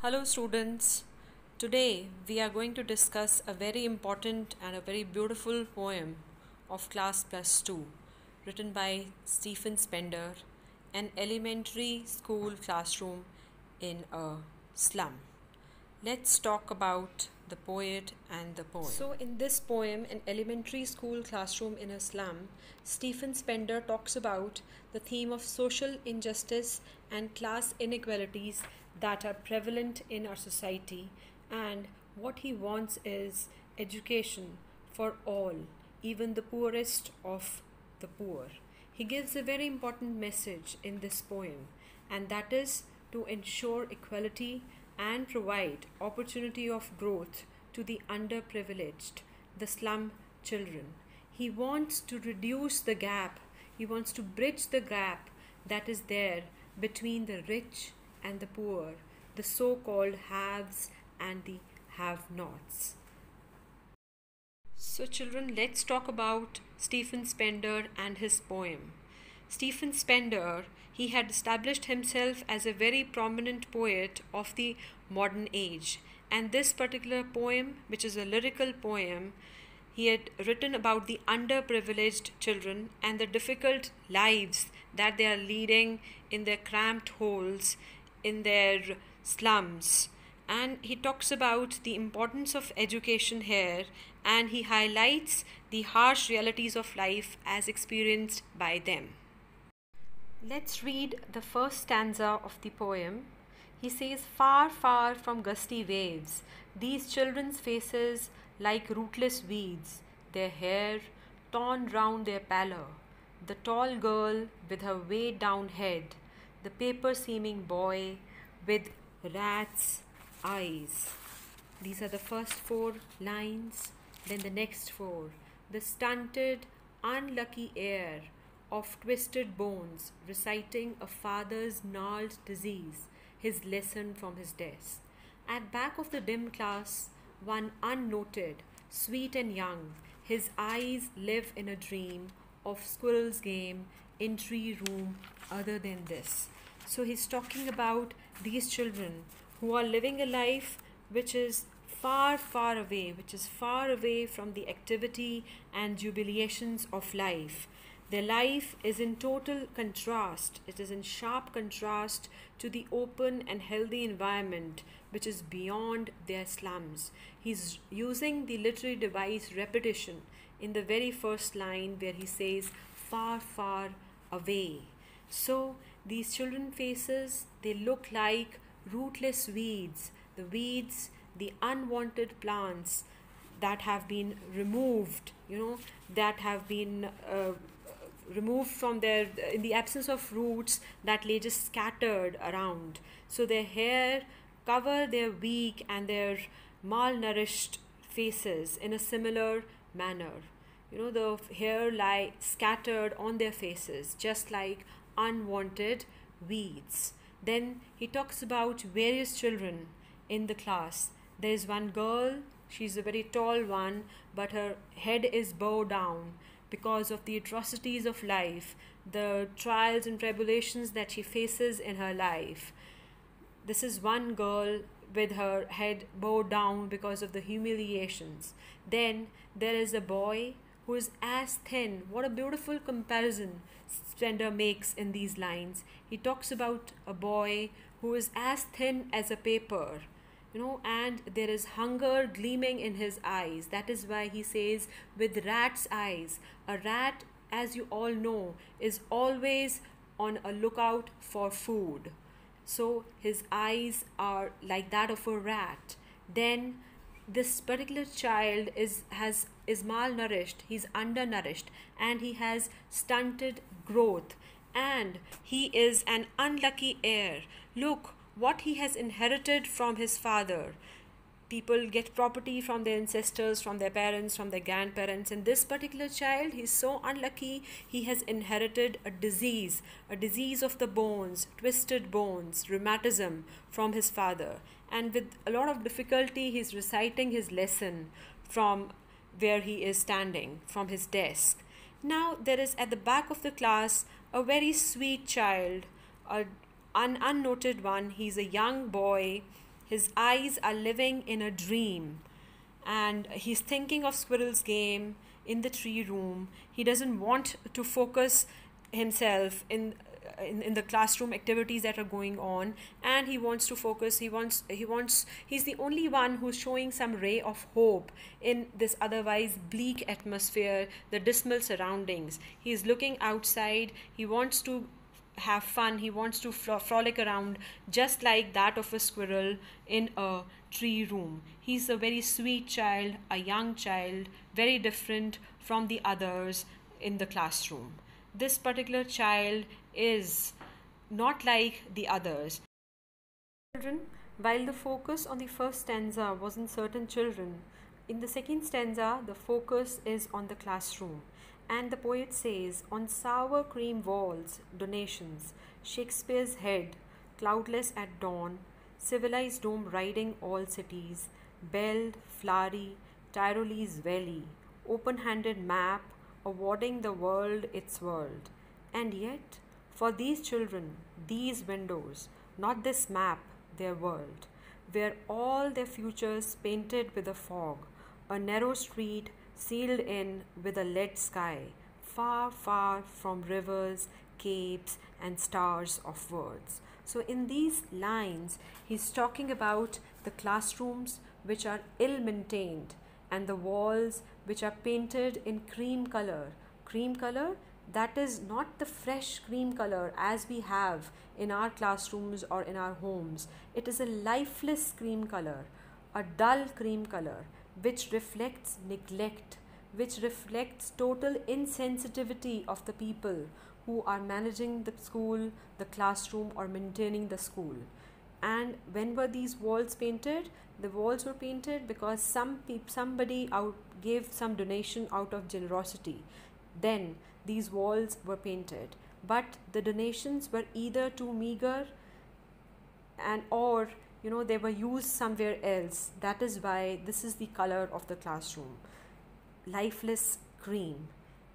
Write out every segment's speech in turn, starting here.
Hello students, today we are going to discuss a very important and a very beautiful poem of class plus 2 written by Stephen Spender, an elementary school classroom in a slum. Let's talk about the poet and the poem. So in this poem, an elementary school classroom in a slum, Stephen Spender talks about the theme of social injustice and class inequalities that are prevalent in our society, and what he wants is education for all, even the poorest of the poor. He gives a very important message in this poem, and that is to ensure equality and provide opportunity of growth to the underprivileged, the slum children. He wants to reduce the gap, he wants to bridge the gap that is there between the rich and the poor, the so-called haves and the have-nots. So children, let's talk about Stephen Spender and his poem. Stephen Spender, he had established himself as a very prominent poet of the modern age. And this particular poem, which is a lyrical poem, he had written about the underprivileged children and the difficult lives that they are leading in their cramped holes, in their slums. And he talks about the importance of education here, and he highlights the harsh realities of life as experienced by them. Let's read the first stanza of the poem. He says, "Far, far from gusty waves, these children's faces like rootless weeds, their hair torn round their pallor, the tall girl with her weighed down head, the paper-seeming boy with rat's eyes." These are the first four lines. Then the next four. "The stunted, unlucky heir of twisted bones, reciting a father's gnarled disease, his lesson from his desk. At back of the dim class, one unnoted, sweet and young, his eyes live in a dream of squirrel's game in tree room other than this." So he's talking about these children who are living a life which is far, far away, which is far away from the activity and jubilations of life. Their life is in total contrast, it is in sharp contrast to the open and healthy environment which is beyond their slums. He's using the literary device repetition in the very first line where he says, "Far, far away." So these children faces, they look like rootless weeds, the weeds, the unwanted plants that have been removed, that have been removed from their, in the absence of roots, that lay just scattered around. So their hair cover their weak and their malnourished faces in a similar manner. The hair lie scattered on their faces, just like unwanted weeds. Then he talks about various children in the class. There is one girl, she's a very tall one, but her head is bowed down because of the atrocities of life, the trials and tribulations that she faces in her life. This is one girl with her head bowed down because of the humiliations. Then there is a boy who is as thin. What a beautiful comparison Spender makes in these lines. He talks about a boy who is as thin as a paper, and there is hunger gleaming in his eyes. That is why he says, with rat's eyes. A rat, as you all know, is always on a lookout for food. So his eyes are like that of a rat. Then this particular child is malnourished, he's undernourished, and he has stunted growth, and he is an unlucky heir. Look what he has inherited from his father. People get property from their ancestors, from their parents, from their grandparents, and this particular child, he's so unlucky, he has inherited a disease of the bones, twisted bones, rheumatism from his father. And with a lot of difficulty, he's reciting his lesson from where he is standing, from his desk. Now there is at the back of the class a very sweet child, an unnoted one. He's a young boy. His eyes are living in a dream, and he's thinking of Squirrel's game in the tree room. He doesn't want to focus himself in the classroom activities that are going on, and he wants to focus, he's the only one who's showing some ray of hope in this otherwise bleak atmosphere, the dismal surroundings. He's looking outside, he wants to have fun, he wants to frolic around just like that of a squirrel in a tree room. He's a very sweet child, a young child, very different from the others in the classroom. This particular child is not like the others. Children, while the focus on the first stanza was on certain children, in the second stanza the focus is on the classroom. And the poet says, on sour cream walls, donations, Shakespeare's head, cloudless at dawn, civilized dome riding all cities, belled, flowery, Tyrolese valley, open-handed map, awarding the world its world. And yet, for these children, these windows, not this map, their world, were all their futures painted with a fog, a narrow street sealed in with a lead sky, far, far from rivers, capes, and stars of words. So in these lines, he's talking about the classrooms which are ill-maintained and the walls which are painted in cream color. Cream color, that is not the fresh cream color as we have in our classrooms or in our homes. It is a lifeless cream color, a dull cream color, which reflects neglect, which reflects total insensitivity of the people who are managing the school, the classroom, or maintaining the school. And when were these walls painted? The walls were painted because somebody gave some donation out of generosity. Then these walls were painted. But the donations were either too meager or they were used somewhere else. That is why this is the color of the classroom, lifeless cream.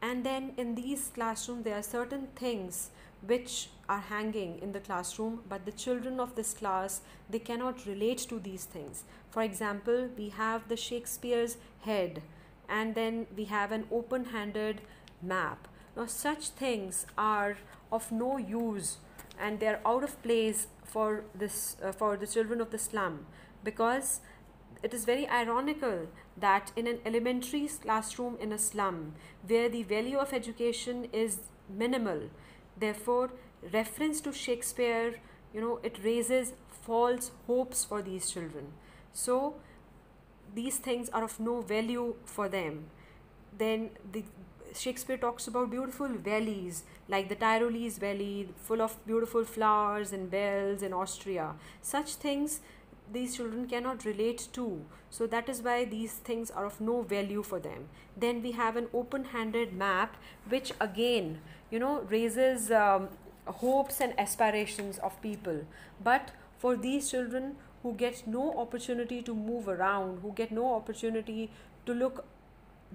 And then in these classrooms there are certain things which are hanging in the classroom, but the children of this class, they cannot relate to these things. For example, we have the Shakespeare's head, and then we have an open-handed map. Now such things are of no use and they are out of place for the children of the slum, because it is very ironical that in an elementary classroom in a slum where the value of education is minimal, therefore reference to Shakespeare, it raises false hopes for these children. So these things are of no value for them. Then Shakespeare talks about beautiful valleys like the Tyrolese valley full of beautiful flowers and bells in Austria. Such things these children cannot relate to. So that is why these things are of no value for them. Then we have an open-handed map which again, raises hopes and aspirations of people. But for these children who get no opportunity to move around, who get no opportunity to look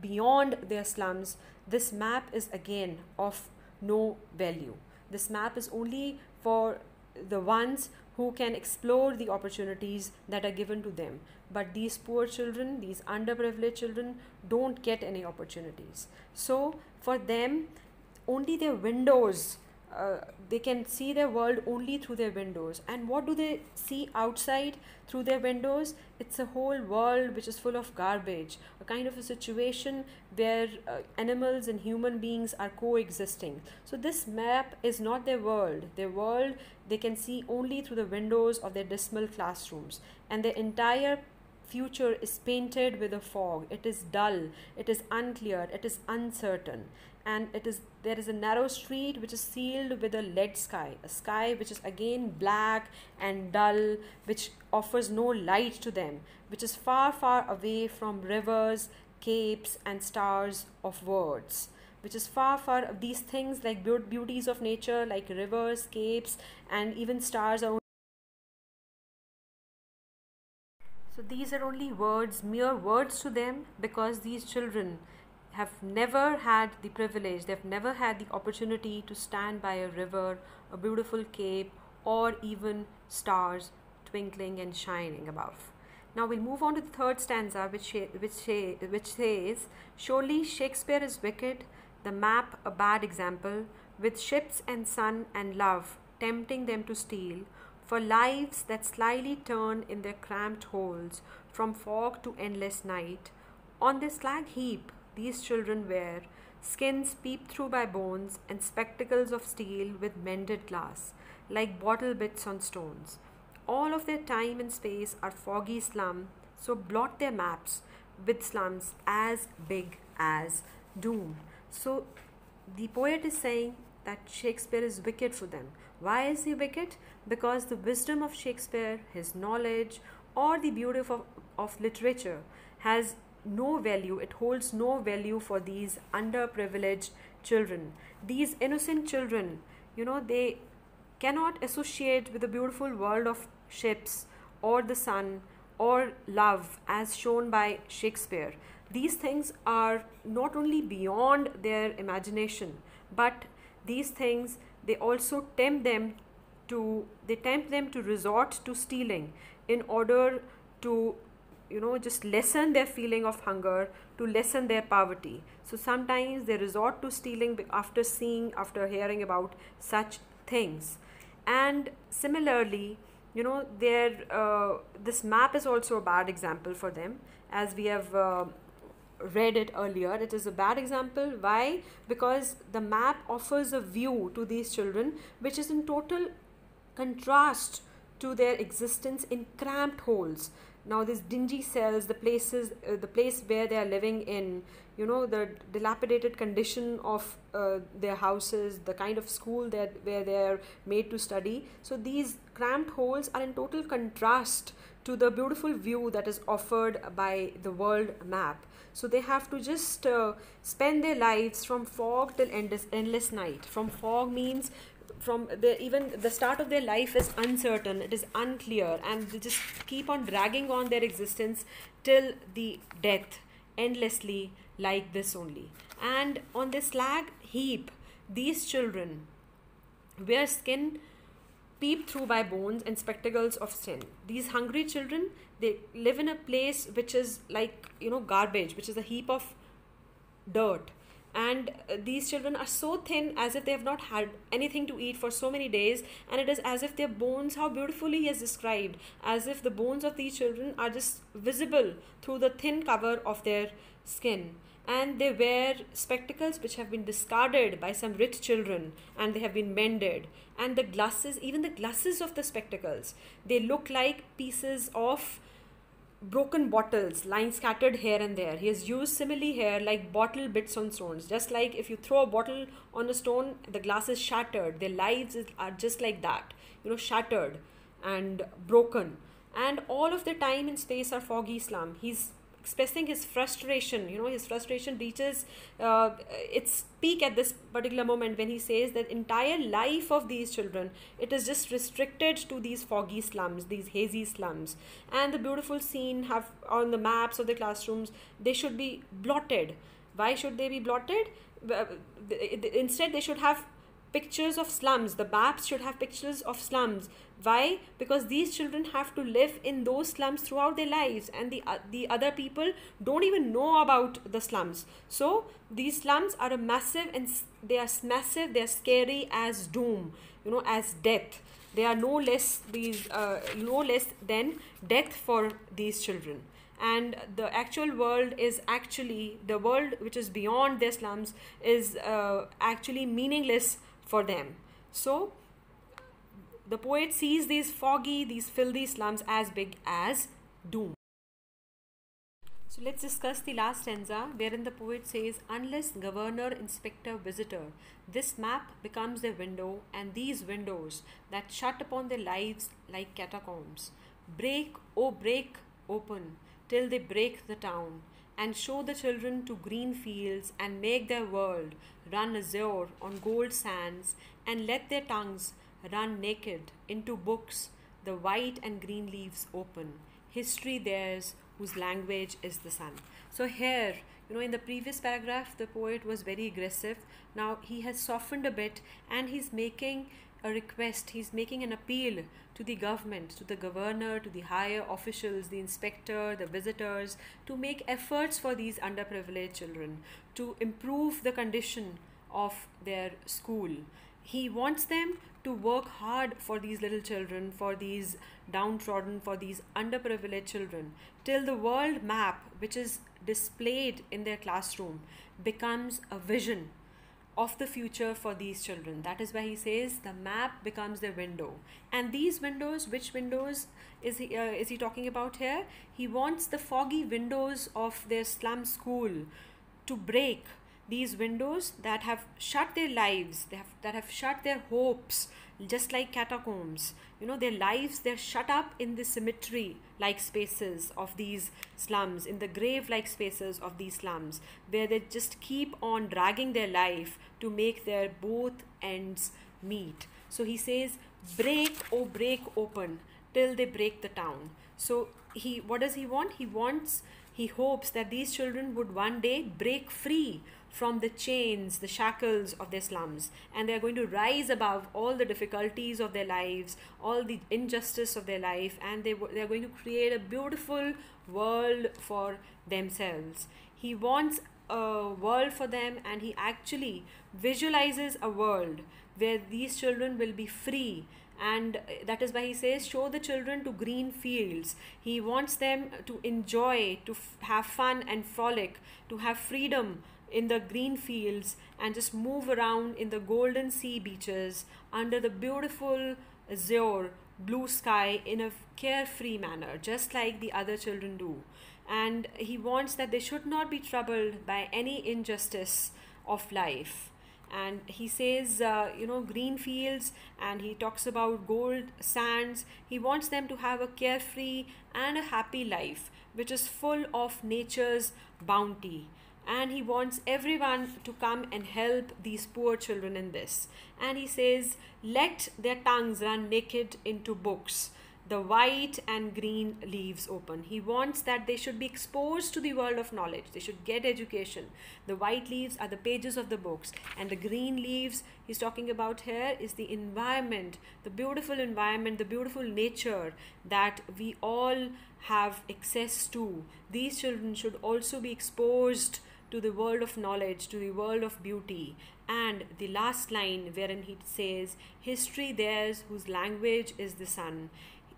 beyond their slums, this map is again of no value. This map is only for the ones who can explore the opportunities that are given to them. But these poor children, these underprivileged children, don't get any opportunities. So for them, only their windows, they can see their world only through their windows. And what do they see outside through their windows? It's a whole world which is full of garbage, a kind of a situation where animals and human beings are coexisting. So this map is not their world. Their world they can see only through the windows of their dismal classrooms, and their entire future is painted with a fog. It is dull, it is unclear, it is uncertain, and there is a narrow street which is sealed with a lead sky, a sky which is again black and dull, which offers no light to them, which is far, far away from rivers, capes, and stars of words, which is far, far of these things like beauties of nature, like rivers, capes, and even stars are. So these are only words, mere words to them, because these children have never had the privilege, they've never had the opportunity to stand by a river, a beautiful cape, or even stars twinkling and shining above. Now we'll move on to the third stanza, which says, surely Shakespeare is wicked, the map a bad example, with ships and sun and love tempting them to steal, for lives that slyly turn in their cramped holes from fog to endless night. On this slag heap these children wear skins peeped through by bones and spectacles of steel with mended glass, like bottle bits on stones. All of their time and space are foggy slum, so blot their maps with slums as big as doom. So the poet is saying that Shakespeare is wicked for them. Why is he wicked? Because the wisdom of Shakespeare, his knowledge, or the beauty of literature has no value. It holds no value for these underprivileged children. These innocent children, they cannot associate with the beautiful world of ships or the sun or love as shown by Shakespeare. These things are not only beyond their imagination, but these things, they also tempt them to resort to stealing in order to just lessen their feeling of hunger, to lessen their poverty. So sometimes they resort to stealing after hearing about such things. And similarly, this map is also a bad example for them, as we have read it earlier. It is a bad example. Why? Because the map offers a view to these children which is in total contrast to their existence in cramped holes. Now these dingy cells, the place where they are living in, the dilapidated condition of their houses, the kind of school where they are made to study. So these cramped holes are in total contrast to the beautiful view that is offered by the world map. So they have to just spend their lives from fog till endless night. From fog means even the start of their life is uncertain, it is unclear, and they just keep on dragging on their existence till the death, endlessly, like this only. And on this slag heap, these children wear skin peeped through by bones and spectacles of sin. These hungry children, they live in a place which is like garbage, which is a heap of dirt. And these children are so thin, as if they have not had anything to eat for so many days, and it is as if their bones, how beautifully he has described, as if the bones of these children are just visible through the thin cover of their skin. And they wear spectacles which have been discarded by some rich children, and they have been mended. And the glasses, even the glasses of the spectacles, they look like pieces of broken bottles lying scattered here and there. He has used simile here, like bottle bits on stones. Just like if you throw a bottle on a stone, the glass is shattered. Their lives are just like that, shattered and broken. And all of the time and space are foggy slum. He's expressing his frustration. His frustration reaches its peak at this particular moment when he says that entire life of these children, it is just restricted to these foggy slums, these hazy slums. And the beautiful scene have on the maps of the classrooms, they should be blotted. Why should they be blotted? Instead, they should have pictures of slums. The maps should have pictures of slums. Why? Because these children have to live in those slums throughout their lives, and the other people don't even know about the slums. So these slums are massive, and they are scary as doom, as death. They are no less than death for these children. And the actual world is actually, the world which is beyond their slums is actually meaningless for them. So the poet sees these filthy slums as big as doom. So let's discuss the last stanza, wherein the poet says, unless governor, inspector, visitor, this map becomes their window, and these windows that shut upon their lives like catacombs. Break, oh break open, till they break the town, and show the children to green fields, and make their world run azure on gold sands, and let their tongues run naked into books, the white and green leaves open. History theirs, whose language is the sun. So here, in the previous paragraph, the poet was very aggressive. Now he has softened a bit, and he's making a request, he's making an appeal to the government, to the governor, to the higher officials, the inspector, the visitors, to make efforts for these underprivileged children, to improve the condition of their school. He wants them to work hard for these little children, for these downtrodden, for these underprivileged children, till the world map, which is displayed in their classroom, becomes a vision of the future for these children. That is why he says the map becomes their window. And these windows, which windows is he talking about here? He wants the foggy windows of their slum school to break, these windows that have shut their lives, that have shut their hopes, just like catacombs. Their lives, they're shut up in the cemetery like spaces of these slums, in the grave like spaces of these slums, where they just keep on dragging their life to make their both ends meet. So he says, break, oh break open, till they break the town. So what does he want? He hopes that these children would one day break free from the chains, the shackles of their slums, and they are going to rise above all the difficulties of their lives, all the injustice of their life, and they are going to create a beautiful world for themselves. He wants a world for them, and he actually visualizes a world where these children will be free. And that is why he says, show the children to green fields. He wants them to enjoy, to have fun and frolic, to have freedom in the green fields, and just move around in the golden sea beaches under the beautiful azure blue sky in a carefree manner, just like the other children do. And he wants that they should not be troubled by any injustice of life. And he says, green fields, and he talks about gold sands. He wants them to have a carefree and a happy life, which is full of nature's bounty. And he wants everyone to come and help these poor children in this. And he says, let their tongues run naked into books, the white and green leaves open. He wants that they should be exposed to the world of knowledge. They should get education. The white leaves are the pages of the books, and the green leaves he's talking about here is the environment, the beautiful nature that we all have access to. These children should also be exposed to the world of knowledge, to the world of beauty. And the last line, wherein he says, history theirs whose language is the sun.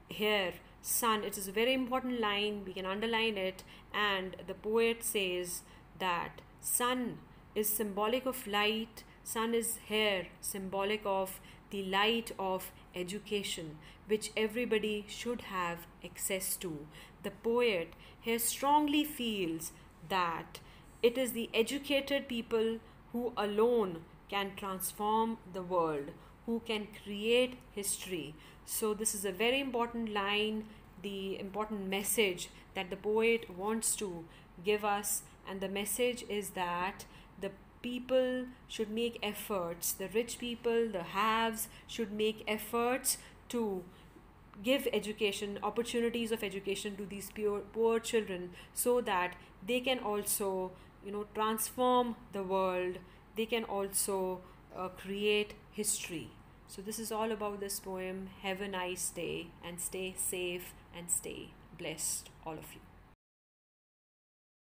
Here, sun, it is a very important line, we can underline it, and the poet says that sun is symbolic of light. Sun is here symbolic of the light of education, which everybody should have access to. The poet here strongly feels that it is the educated people who alone can transform the world, who can create history. So this is a very important line, the important message that the poet wants to give us. And the message is that the people should make efforts, the rich people, the haves should make efforts to give education, opportunities of education to these poor children, so that they can also transform the world. They can also create history. So this is all about this poem. Have a nice day, and stay safe and stay blessed, all of you.